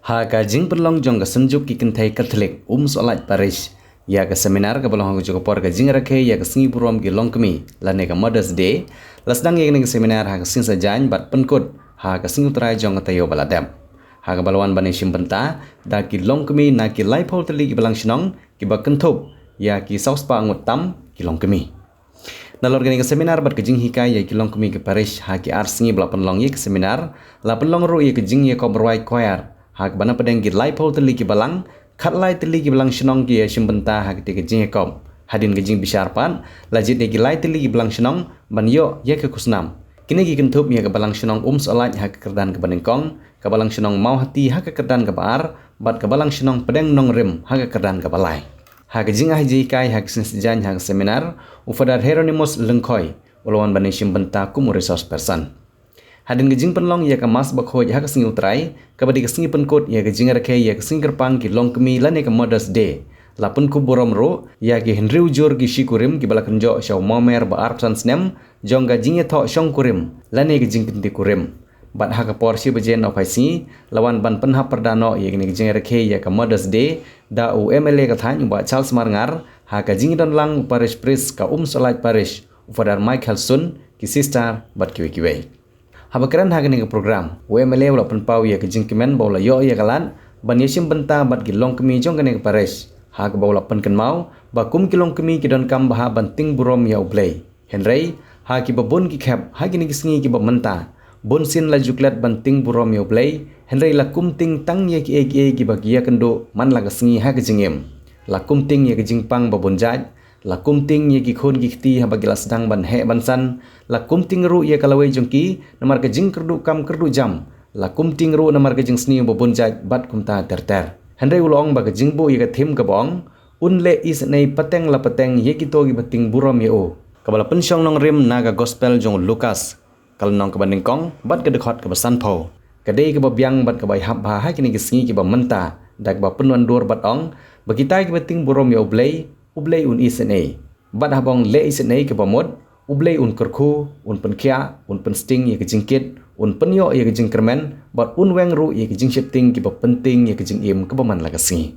Ha ka jing perlong jong ka senjuk ki kentai Katolik solat parish ya ka seminar ka belong jo por ka jing rakhe ya ka singi purom ki longkmi lane ka Mother's Day lasdang ye ka seminar ha ka sing sa jan bat penkut ha ka sing utrai jong ka tayo baladam ha ka balwan bani simbenta da ki longkmi na ki laipol teli ki belang sinong ki ba kentup ya ki sauspa angut tam ki longkmi Nalor gani ke seminar bat kejing hikai ya kilong kumi ke parish ha ki arsingi bela penlong ye ke seminar la penlong ru ye kejing ye ko berwai koyar ha ke bana pedeng ki laipol teli ki balang khat lai teli ki balang shinong ki ya simbenta ha ki kejing ye kom hadin kejing bisharpan lajit ye ki lai teli ki balang shinong ban yo ye ke kusnam kini ki kentup ye ke balang shinong solat ha ke kerdan ke banengkong ke balang shinong mau hati ha ke kerdan ke baar bat ke balang shinong pedeng nong rim ha ke kerdan ke balai ha ke jing ahji kai ha ke sensejan ha ke seminar ufadar Hieronymus Lengkoi ulawan bani simbenta kumu resource person hadin ke jing penlong ya ke mas bakhoj ha ke singi utrai ke badi ke singi penkut ya ke jing rakhe ya ke singi kerpang ki longkemi lane ke Mother's Day lapun ku borom ro ya ke Henry ujur ki shikurim ki bala kenjo shaw momer ba arpsan snem jong ga jing ye tho shong kurim lane ke jing pinti kurim bat ha ke porsi bejen of singi lawan ban penha perdano ya ke jing rakhe ya ke Mother's Day da UMLA ka than ba Charles Marngar ha ka jing don lang parish priest ka solat parish ufadar Michael Sun ki sister bat kiwe ha bakran ha ke program UMLA wala penpau ya ke jing kemen bola yo ya kalan ban yesim benta bat ki long kemi jong ke parish ha ka bola penken mau ba kum ki long kemi ki don kam ba banting burom ya ublay Henry ha ki babun ki khap ha ki singi ki ba menta bon sin la juklat banting burom ya ublay Henry la kum ting tang ye ki ba ki ya kendo man la ka singi ha ke jingem la kumting ye ke jingpang babon jaj la kumting ye ki khon ki khti ha bagila sedang ban he bansan la kumting ru ye kalawe jongki namar ke jing kerdu kam kerdu jam la kumting ru namar ke jing sni babon jaj bat kumta terter handai ulong ba ke jingbo ye ke thim ke bong unle is nei pateng la pateng ye ki to gi bating burom ye o kabala pensyong nong rim naga gospel jong Lukas kal nong ke bandingkong bat ke dekhot ke basan pho kadai ke babyang bat ke bai hab ha ha kini ke singi ke ba menta dak ba penuan dor bat ong Bagitai ke beting burom ya ublay un isene bat habong le isene ke bamod ublay un kerku un penkia un pensting ye ke jingkit un penyo ye ke jingkermen bat un weng ru ye ke jingshipting ke penting ye ke jingim ke baman lagasi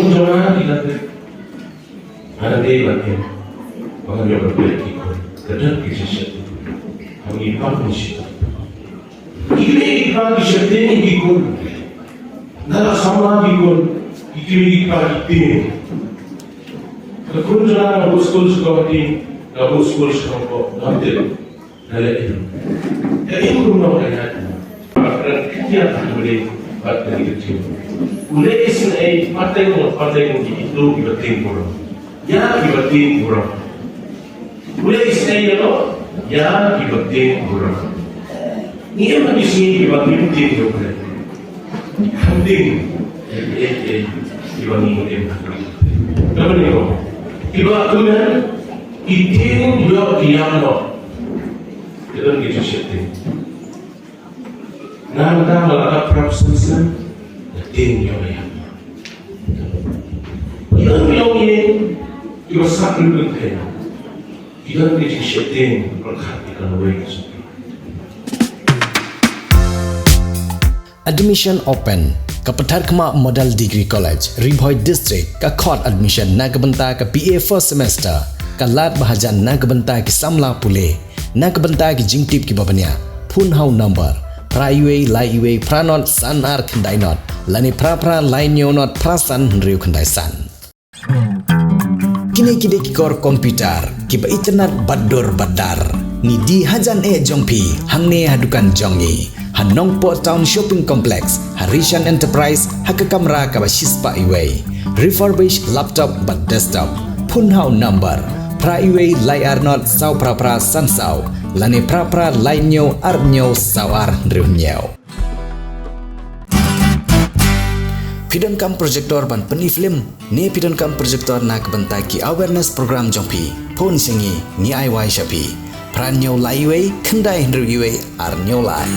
kunjungan tidak ada lagi pengambil berbeda ikut kerja kisah kami paham sih ini ikan kisah ini ikut nara sama ikut ikut ikut kunjungan abu sekolah sekolah sekolah nanti dari itu ya itu rumah mereka akan kita boleh buat dari kecil boleh sini partai itu ibatin kurang ya ibatin kurang boleh sini ya ibatin kurang ini apa di sini ibatin kurang penting ibatin apa nih kok ibatin itu juga diam Dalam kita syaitan. Nama malah perasaan tin yang ayam. Yang ini kita sakit betul. Kita kita syaitan perhatikan awak. Admission open. Kepetar Kemak Model Degree College, Ribhoi District, ka court admission na kebenta ke BA first semester, ka lat bahajan na kebenta ke Samla Pule. Na kebenta ki jingtip ki babanya phun hau number praiwe laiwe pranot sanar khandai not lani pra lainyo not prasan riu khandai san kini kide ki kor komputer ki ba internet bador badar ni di hajan jongpi hangne hadukan jongi hanong po town shopping complex Harishan Enterprise haka kamera ka ba shispa iwe refurbished laptop but desktop phun hau number Praiwe lai arnot sau pra sansau lani pra lainyo arnyo sawar riunyo. Pidon kam projector ban peni film ni pidon kam projector nak bentaki awareness program jompi pon singi ni ai wai shapi pranyo laiwe khandai riuwe arnyo lai.